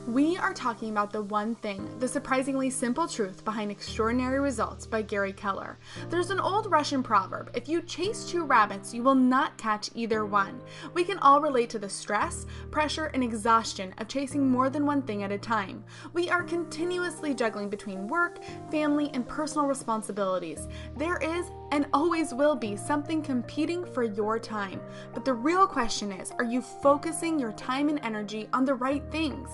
We are talking about The One Thing, the surprisingly simple truth behind extraordinary results by Gary Keller. There's an old Russian proverb, if you chase two rabbits, you will not catch either one. We can all relate to the stress, pressure, and exhaustion of chasing more than one thing at a time. We are continuously juggling between work, family, and personal responsibilities. There is and always will be something competing for your time. But the real question is, are you focusing your time and energy on the right things?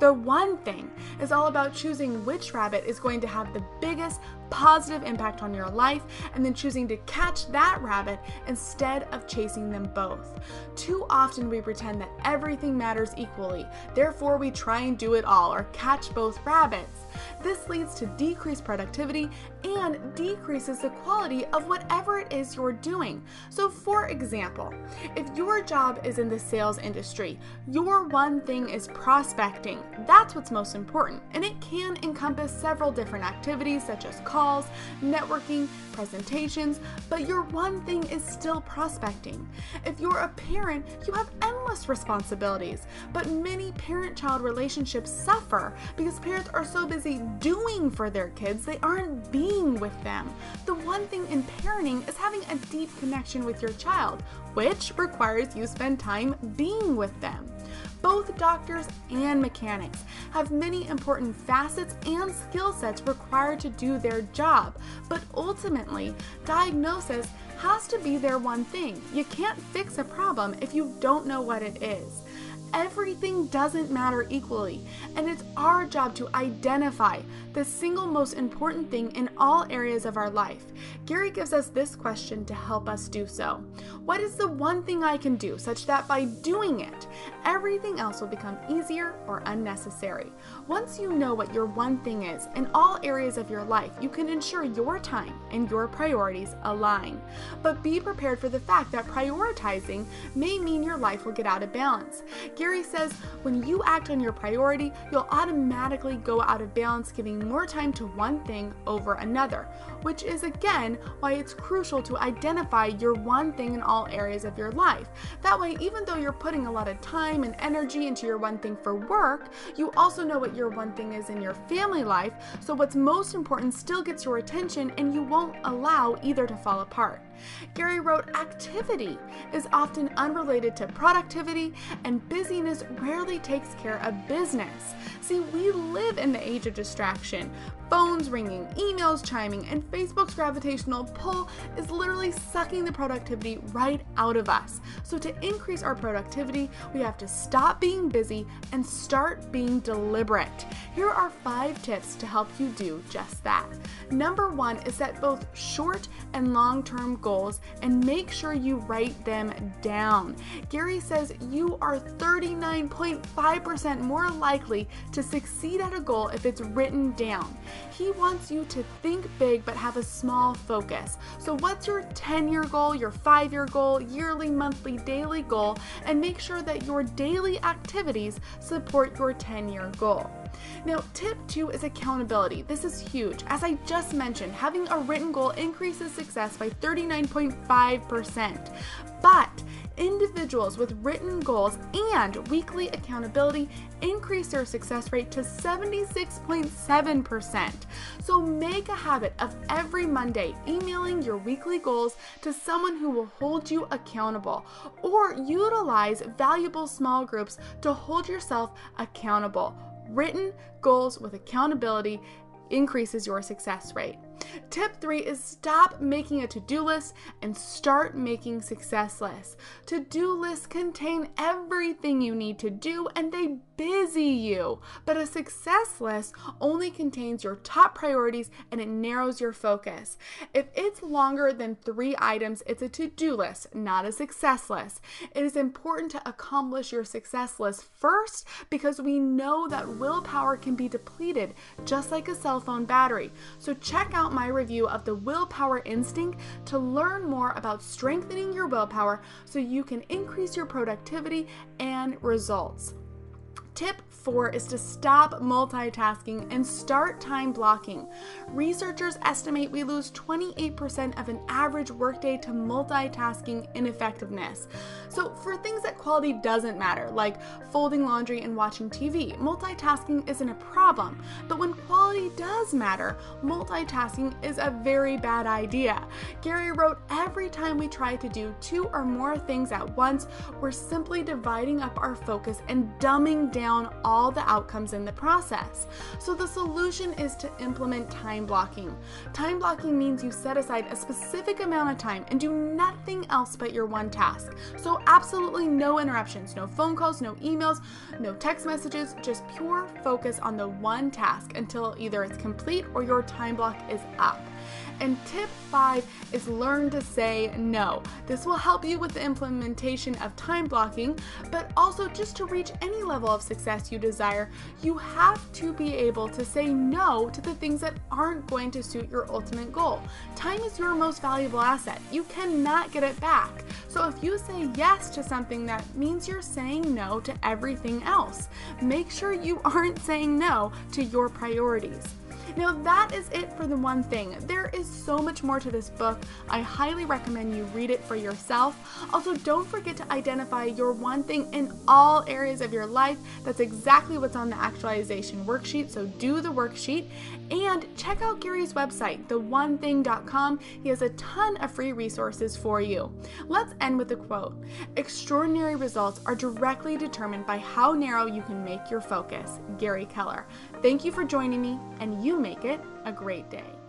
The One Thing is all about choosing which rabbit is going to have the biggest positive impact on your life and then choosing to catch that rabbit instead of chasing them both. Too often we pretend that everything matters equally, therefore we try and do it all or catch both rabbits. This leads to decreased productivity and decreases the quality of whatever it is you're doing. So for example, if your job is in the sales industry, your one thing is prospecting. That's what's most important, and it can encompass several different activities such as calls, networking, presentations, but your one thing is still prospecting. If you're a parent, you have endless responsibilities, but many parent-child relationships suffer because parents are so busy doing for their kids, they aren't being with them. The one thing in parenting is having a deep connection with your child, which requires you spend time being with them. Both doctors and mechanics have many important facets and skill sets required to do their job, but ultimately, diagnosis has to be their one thing. You can't fix a problem if you don't know what it is. Everything doesn't matter equally, and it's our job to identify the single most important thing in all areas of our life. Gary gives us this question to help us do so. What is the one thing I can do such that by doing it, everything else will become easier or unnecessary? Once you know what your one thing is in all areas of your life, you can ensure your time and your priorities align. But be prepared for the fact that prioritizing may mean your life will get out of balance. Gary says when you act on your priority, you'll automatically go out of balance, giving more time to one thing over another, which is again why it's crucial to identify your one thing in all areas of your life. That way, even though you're putting a lot of time and energy into your one thing for work, you also know what your one thing is in your family life, so what's most important still gets your attention and you won't allow either to fall apart. Gary wrote, activity is often unrelated to productivity, and busyness rarely takes care of business. See, we live in the age of distraction. Phones ringing, emails chiming, and Facebook's gravitational pull is literally sucking the productivity right out of us. So to increase our productivity, we have to stop being busy and start being deliberate. Here are 5 tips to help you do just that. Number 1 is set both short and long-term goals and make sure you write them down. Gary says you are 39.5% more likely to succeed at a goal if it's written down. He wants you to think big but have a small focus. So what's your 10-year goal, your 5-year goal, yearly, monthly, daily goal, and make sure that your daily activities support your 10-year goal. Now, tip 2 is accountability. This is huge. As I just mentioned, having a written goal increases success by 39.5%. But individuals with written goals and weekly accountability increase their success rate to 76.7%. So make a habit of every Monday emailing your weekly goals to someone who will hold you accountable, or utilize valuable small groups to hold yourself accountable. Written goals with accountability increases your success rate. Tip 3 is stop making a to-do list and start making success lists. To-do lists contain everything you need to do and they busy you, but a success list only contains your top priorities and it narrows your focus. If it's longer than 3 items, it's a to-do list, not a success list. It is important to accomplish your success list first because we know that willpower can be depleted just like a cell phone battery. So check out my review of the Willpower Instinct to learn more about strengthening your willpower so you can increase your productivity and results. Tip 4 is to stop multitasking and start time blocking. Researchers estimate we lose 28% of an average workday to multitasking ineffectiveness. So for things that quality doesn't matter, like folding laundry and watching TV, multitasking isn't a problem. But when quality does matter, multitasking is a very bad idea. Gary wrote, every time we try to do 2 or more things at once, we're simply dividing up our focus and dumbing down all the outcomes in the process. So the solution is to implement time blocking. Time blocking means you set aside a specific amount of time and do nothing else but your one task. So absolutely no interruptions, no phone calls, no emails, no text messages, just pure focus on the one task until either it's complete or your time block is up. And tip 5 is learn to say no. This will help you with the implementation of time blocking, but also just to reach any level of success you desire, you have to be able to say no to the things that aren't going to suit your ultimate goal. Time is your most valuable asset. You cannot get it back. So if you say yes to something, that means you're saying no to everything else. Make sure you aren't saying no to your priorities. Now that is it for the one thing. There is so much more to this book. I highly recommend you read it for yourself. Also, don't forget to identify your one thing in all areas of your life. That's exactly what's on the actualization worksheet, so do the worksheet. And check out Gary's website, theonething.com. He has a ton of free resources for you. Let's end with a quote. Extraordinary results are directly determined by how narrow you can make your focus. Gary Keller. Thank you for joining me, and you make it a great day.